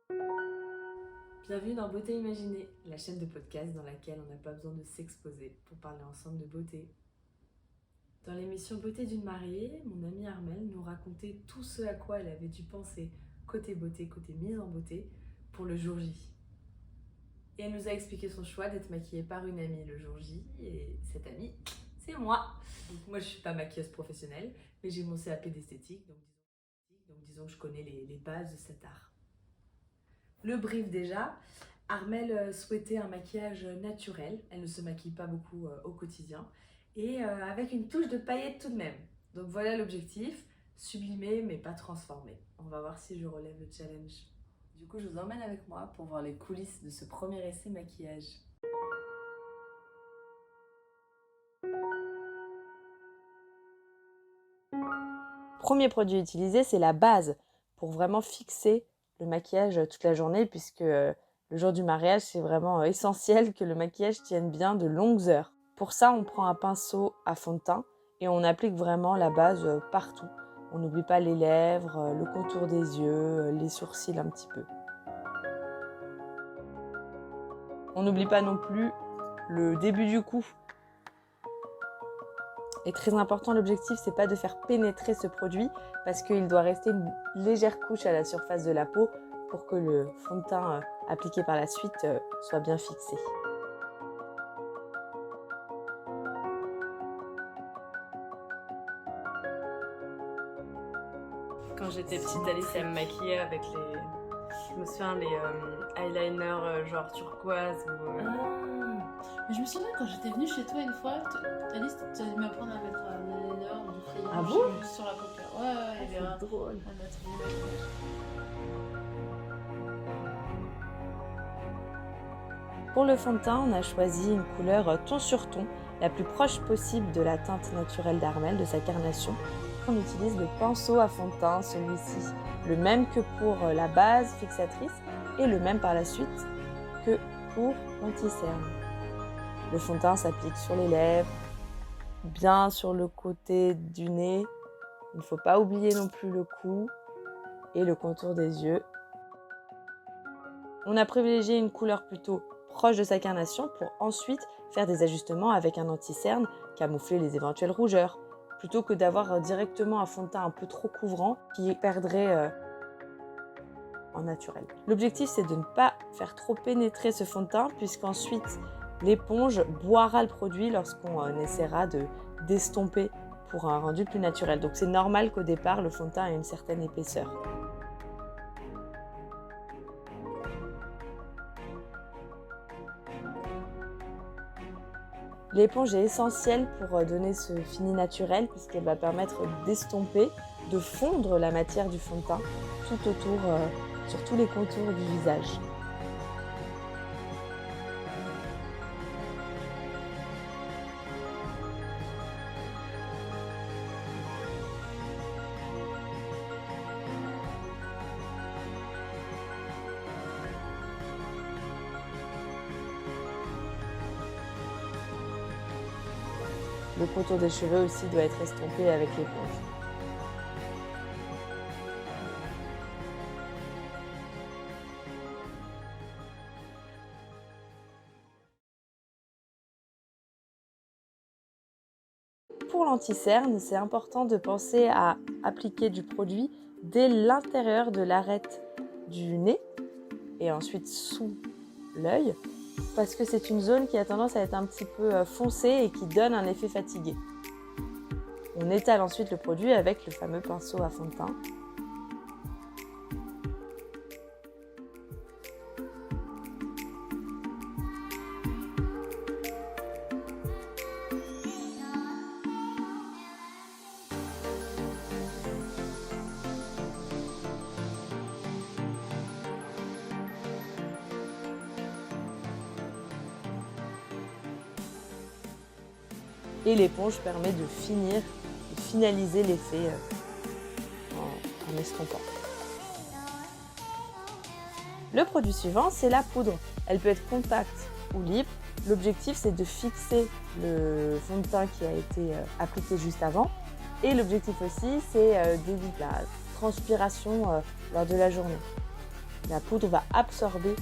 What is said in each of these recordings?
Bienvenue dans Beauté Imaginée, la chaîne de podcast dans laquelle on n'a pas besoin de s'exposer pour parler ensemble de beauté. Dans l'émission Beauté d'une mariée, mon amie Armelle nous racontait tout ce à quoi elle avait dû penser côté beauté, côté mise en beauté pour le jour J. Et elle nous a expliqué son choix d'être maquillée par une amie le jour J, et cette amie, c'est moi. Donc moi je suis pas maquilleuse professionnelle, mais j'ai mon CAP d'esthétique, donc disons que je connais les bases de cet art. Le brief déjà, Armelle souhaitait un maquillage naturel, elle ne se maquille pas beaucoup au quotidien, et avec une touche de paillettes tout de même. Donc voilà l'objectif, sublimer mais pas transformer. On va voir si je relève le challenge. Du coup, je vous emmène avec moi pour voir les coulisses de ce premier essai maquillage. Premier produit utilisé, c'est la base pour vraiment fixer le maquillage toute la journée, puisque le jour du mariage, c'est vraiment essentiel que le maquillage tienne bien de longues heures. Pour ça, on prend un pinceau à fond de teint et on applique vraiment la base partout. On n'oublie pas les lèvres, le contour des yeux, les sourcils un petit peu. On n'oublie pas non plus le début du cou. Et très important, l'objectif, c'est pas de faire pénétrer ce produit parce qu'il doit rester une légère couche à la surface de la peau pour que le fond de teint appliqué par la suite soit bien fixé. Quand j'étais petite, Alice, elle me maquillait avec les... Je me souviens, les eyeliners genre turquoise ou... Mais je me souviens quand j'étais venue chez toi une fois, Alice, tu as dû m'apprendre à mettre un eyeliner ou du crayon Ah bon sur la paupière. Ouais, il y avait C'est drôle. un atelier. Pour le fond de teint, on a choisi une couleur ton sur ton, la plus proche possible de la teinte naturelle d'Armelle, de sa carnation. On utilise le pinceau à fond de teint, celui-ci, le même que pour la base fixatrice et le même par la suite que pour l'anti-cerne. Le fond de teint s'applique sur les lèvres, bien sur le côté du nez. Il ne faut pas oublier non plus le cou et le contour des yeux. On a privilégié une couleur plutôt proche de sa carnation pour ensuite faire des ajustements avec un anti-cerne, camoufler les éventuelles rougeurs, plutôt que d'avoir directement un fond de teint un peu trop couvrant qui perdrait en naturel. L'objectif, c'est de ne pas faire trop pénétrer ce fond de teint puisqu'ensuite l'éponge boira le produit lorsqu'on essaiera d'estomper pour un rendu plus naturel. Donc c'est normal qu'au départ, le fond de teint ait une certaine épaisseur. L'éponge est essentielle pour donner ce fini naturel puisqu'elle va permettre d'estomper, de fondre la matière du fond de teint tout autour, sur tous les contours du visage. Le contour des cheveux aussi doit être estompé avec l'éponge. Pour l'anti-cerne, c'est important de penser à appliquer du produit dès l'intérieur de l'arête du nez et ensuite sous l'œil parce que c'est une zone qui a tendance à être un petit peu foncée et qui donne un effet fatigué. On étale ensuite le produit avec le fameux pinceau à fond de teint. Et l'éponge permet de finaliser l'effet en estompant. Le produit suivant, c'est la poudre. Elle peut être contact ou libre. L'objectif, c'est de fixer le fond de teint qui a été appliqué juste avant. Et l'objectif aussi, c'est d'éviter la transpiration lors de la journée. La poudre va absorber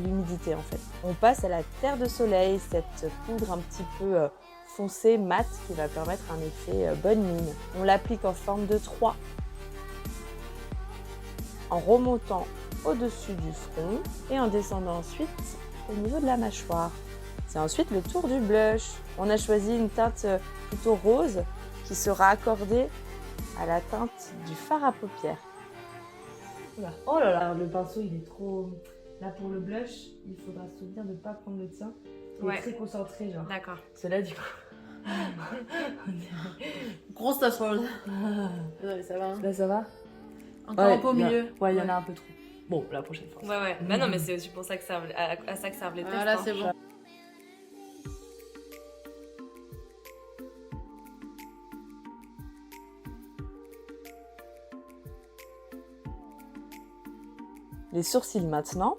l'humidité en fait. On passe à la terre de soleil, cette poudre un petit peu foncée, mate, qui va permettre un effet bonne mine. On l'applique en forme de 3, en remontant au-dessus du front et en descendant ensuite au niveau de la mâchoire. C'est ensuite le tour du blush. On a choisi une teinte plutôt rose qui sera accordée à la teinte du fard à paupières. Oh là là, le pinceau il est trop... Là pour le blush, il faudra se souvenir de ne pas prendre le tien. Il est très concentré genre. D'accord. Cela du coup... Grosse tassole. Ouais, ça va. Hein. Là ça va? Encore un peu au milieu. Ouais, il y en a un peu trop. Bon, la prochaine fois. Ouais. Bah non, mais c'est aussi pour ça que ça, à ça que servent les tests. Ah là, c'est bon. Les sourcils maintenant.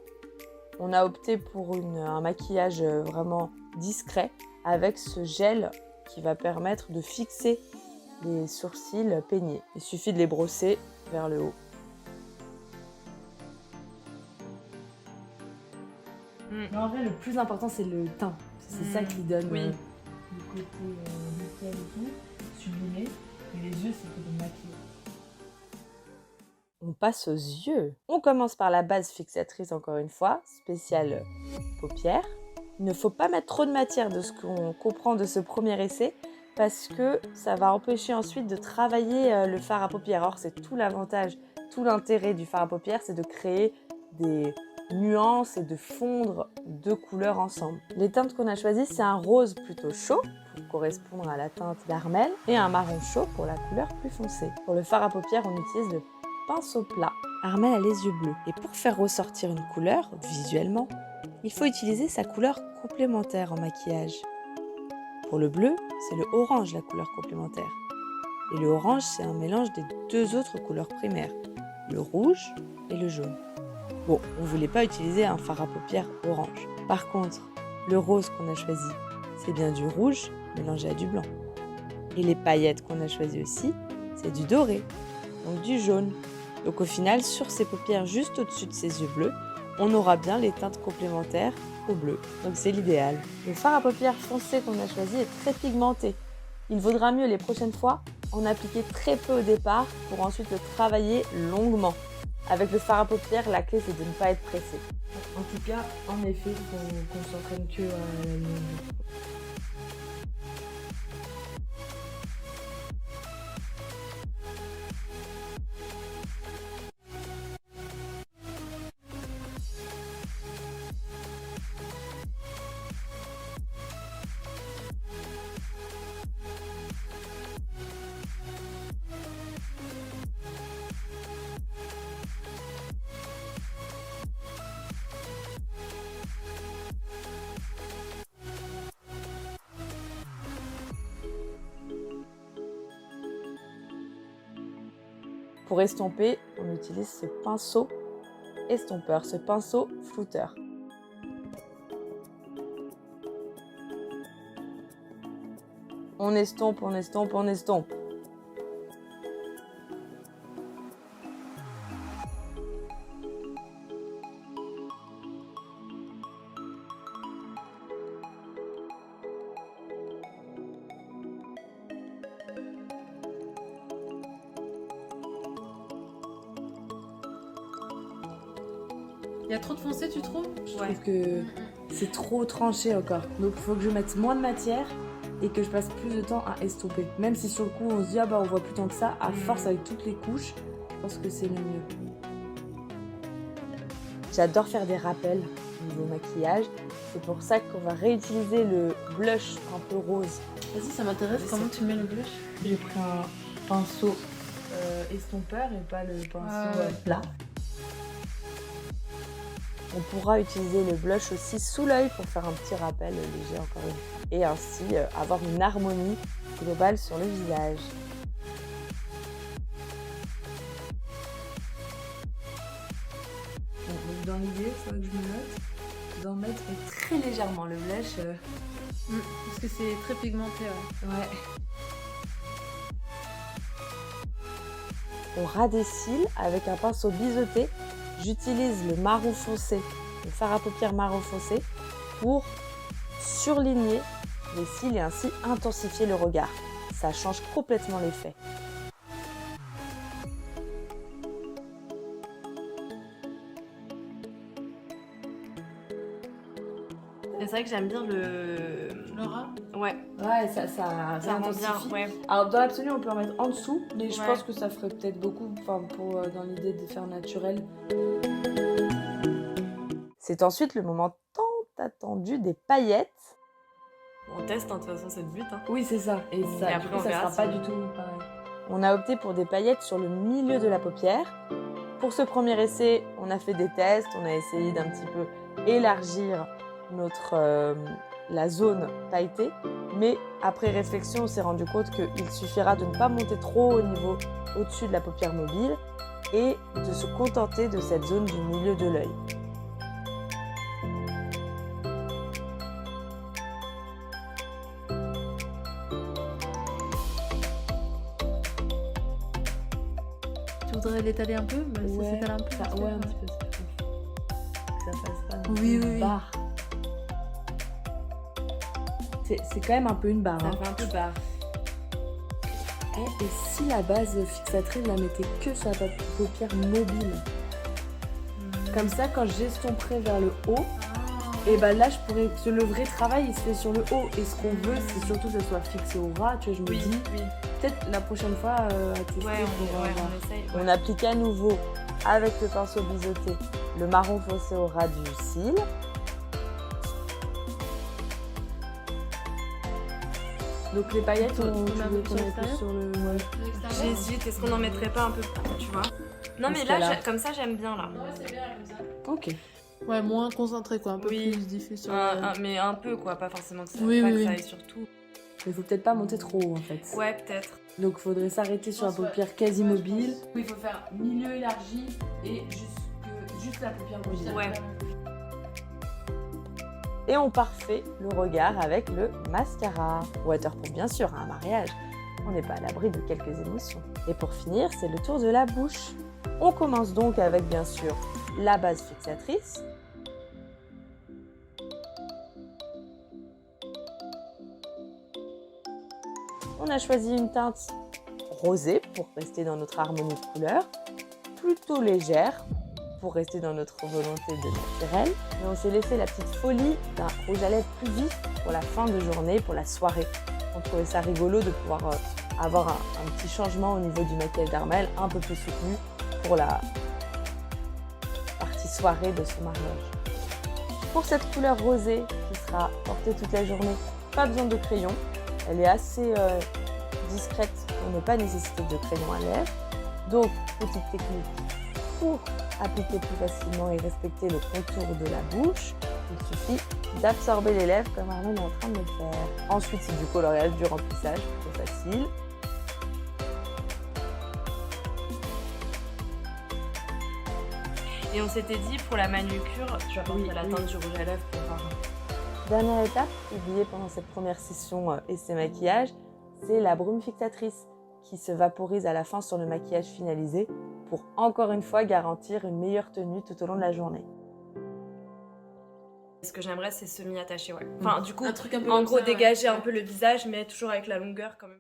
On a opté pour un maquillage vraiment discret avec ce gel qui va permettre de fixer les sourcils peignés. Il suffit de les brosser vers le haut. Mais en vrai, le plus important, c'est le teint. C'est ça qui donne le côté nickel et tout, sublimé. Et les yeux, c'est pour le maquiller. On passe aux yeux. On commence par la base fixatrice, encore une fois, spéciale paupières. Il ne faut pas mettre trop de matière de ce qu'on comprend de ce premier essai parce que ça va empêcher ensuite de travailler le fard à paupières. Or, c'est tout l'avantage, tout l'intérêt du fard à paupières, c'est de créer des nuances et de fondre deux couleurs ensemble. Les teintes qu'on a choisies, c'est un rose plutôt chaud pour correspondre à la teinte d'Armel et un marron chaud pour la couleur plus foncée. Pour le fard à paupières, on utilise le pinceau plat. Armel a les yeux bleus et pour faire ressortir une couleur visuellement, il faut utiliser sa couleur complémentaire en maquillage. Pour le bleu, c'est le orange la couleur complémentaire. Et le orange, c'est un mélange des deux autres couleurs primaires, le rouge et le jaune. Bon, on ne voulait pas utiliser un fard à paupières orange. Par contre, le rose qu'on a choisi, c'est bien du rouge mélangé à du blanc. Et les paillettes qu'on a choisies aussi, c'est du doré, donc du jaune. Donc au final, sur ces paupières juste au-dessus de ses yeux bleus, on aura bien les teintes complémentaires au bleu. Donc c'est l'idéal. Le fard à paupières foncé qu'on a choisi est très pigmenté. Il vaudra mieux les prochaines fois en appliquer très peu au départ pour ensuite le travailler longuement. Avec le fard à paupières, la clé c'est de ne pas être pressé. En tout cas, en effet, qu'on s'entraîne que à la ligne. Pour estomper, on utilise ce pinceau estompeur, ce pinceau flouteur. On estompe, on estompe, on estompe. Il y a trop de foncé, tu trouves? Je trouve que c'est trop tranché encore. Donc il faut que je mette moins de matière et que je passe plus de temps à estomper. Même si sur le coup on se dit ah bah on voit plus tant que ça, à force avec toutes les couches, je pense que c'est le mieux. J'adore faire des rappels au niveau maquillage. C'est pour ça qu'on va réutiliser le blush un peu rose. Vas-y, ça m'intéresse. Comment tu mets le blush? J'ai pris un pinceau estompeur et pas le pinceau plat. On pourra utiliser le blush aussi sous l'œil pour faire un petit rappel léger encore une fois. Et ainsi avoir une harmonie globale sur le visage. Donc dans l'idée, il faut que je me note d'en mettre très légèrement le blush. Parce que c'est très pigmenté. Ouais. Au ras des cils, avec un pinceau biseauté, j'utilise le marron foncé, le fard à paupières marron foncé, pour surligner les cils et ainsi intensifier le regard. Ça change complètement l'effet. C'est vrai que j'aime bien Laura. Ouais, Ouais, ça ça rend bien. intensifie. Ouais. Alors dans l'absolu, on peut en mettre en dessous, mais je Ouais. pense que ça ferait peut-être beaucoup pour, dans l'idée de faire naturel. C'est ensuite le moment tant attendu des paillettes. On teste, hein, de toute façon, c'est le but. Hein. Oui, c'est ça. Et ça, Et après, du coup, on ça verra sera pas si- du tout pareil. On a opté pour des paillettes sur le milieu de la paupière. Pour ce premier essai, on a fait des tests, on a essayé d'un petit peu élargir la zone pailletée, mais après réflexion, on s'est rendu compte qu'il suffira de ne pas monter trop au-dessus de la paupière mobile et de se contenter de cette zone du milieu de l'œil. Tu voudrais l'étaler un peu? Bah, ça s'étale un peu. ça, j'espère. ouais, un petit peu. Que ça fasse pas non Oui, plus oui, une oui. barre. C'est quand même un peu une barre. Ça Hein. fait un peu barre. Et si la base fixatrice, je la mettais que sur la paupière mobile? Comme ça, quand j'estomperais vers le haut, et ben là, je pourrais. Parce que le vrai travail, il se fait sur le haut. Et ce qu'on veut, c'est surtout que ça soit fixé au ras. Tu vois, je me dis, Oui. peut-être la prochaine fois, à tester Ouais, pour on voir. essaye. On applique à nouveau, avec le pinceau biseauté, le marron foncé au ras du cil. Donc les paillettes, On tu la veux met qu'on sur mette l'extérieur sur le... Ouais. J'hésite, est-ce qu'on en mettrait pas un peu plus, tu vois? Non, mais Parce là, que là- comme ça, j'aime bien, là. Ouais, c'est bien comme ça. Ok. Ouais, moins concentré quoi, un peu Oui. plus diffus sur Mais un peu, quoi, pas forcément que ça, Oui, pas oui, que oui. ça aille sur tout. Mais faut peut-être pas monter trop haut en fait. Ouais, peut-être. Donc faudrait s'arrêter sur la pense, ouais. paupière quasi Ouais, je mobile. pense. Oui, il faut faire milieu élargi et juste la paupière mobile. Ouais. Et on parfait le regard avec le mascara. Waterproof bien sûr, un mariage. On n'est pas à l'abri de quelques émotions. Et pour finir, c'est le tour de la bouche. On commence donc avec bien sûr la base fixatrice. On a choisi une teinte rosée pour rester dans notre harmonie de couleurs, plutôt légère pour rester dans notre volonté de naturel. Et on s'est laissé la petite folie d'un rouge à lèvres plus vif pour la fin de journée, pour la soirée. On trouvait ça rigolo de pouvoir avoir un petit changement au niveau du maquillage d'Armel, un peu plus soutenu pour la partie soirée de ce mariage. Pour cette couleur rosée qui sera portée toute la journée, pas besoin de crayon. Elle est assez discrète pour ne pas nécessiter de crayon à lèvres. Donc, petite technique pour appliquer plus facilement et respecter le contour de la bouche. Il suffit d'absorber les lèvres comme Armel est en train de le faire. Ensuite, c'est du coloriage, du remplissage, plutôt facile. Et on s'était dit, pour la manucure, tu vas porter Oui, la oui. teinte du rouge à lèvres pour voir. Dernière étape, oubliée pendant cette première session essai maquillage, c'est la brume fixatrice qui se vaporise à la fin sur le maquillage finalisé pour encore une fois garantir une meilleure tenue tout au long de la journée. Ce que j'aimerais, c'est semi-attaché, ouais. Enfin, du coup, Un truc un peu en comme gros, ça, ouais. dégager un peu le visage, mais toujours avec la longueur quand même.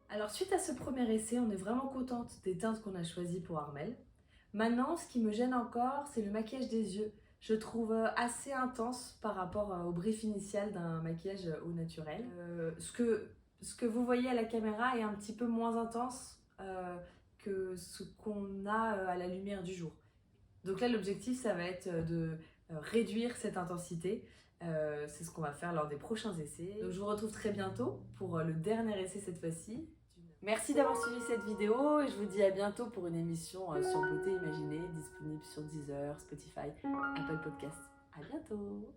Alors suite à ce premier essai, on est vraiment contente des teintes qu'on a choisies pour Armel. Maintenant, ce qui me gêne encore, c'est le maquillage des yeux. Je trouve assez intense par rapport au brief initial d'un maquillage au naturel. Ce que vous voyez à la caméra est un petit peu moins intense que ce qu'on a à la lumière du jour. Donc là, l'objectif, ça va être de réduire cette intensité. C'est ce qu'on va faire lors des prochains essais. Donc je vous retrouve très bientôt pour le dernier essai cette fois-ci. Merci d'avoir suivi cette vidéo et je vous dis à bientôt pour une émission sur Beauté Imaginée disponible sur Deezer, Spotify, Apple Podcasts. À bientôt!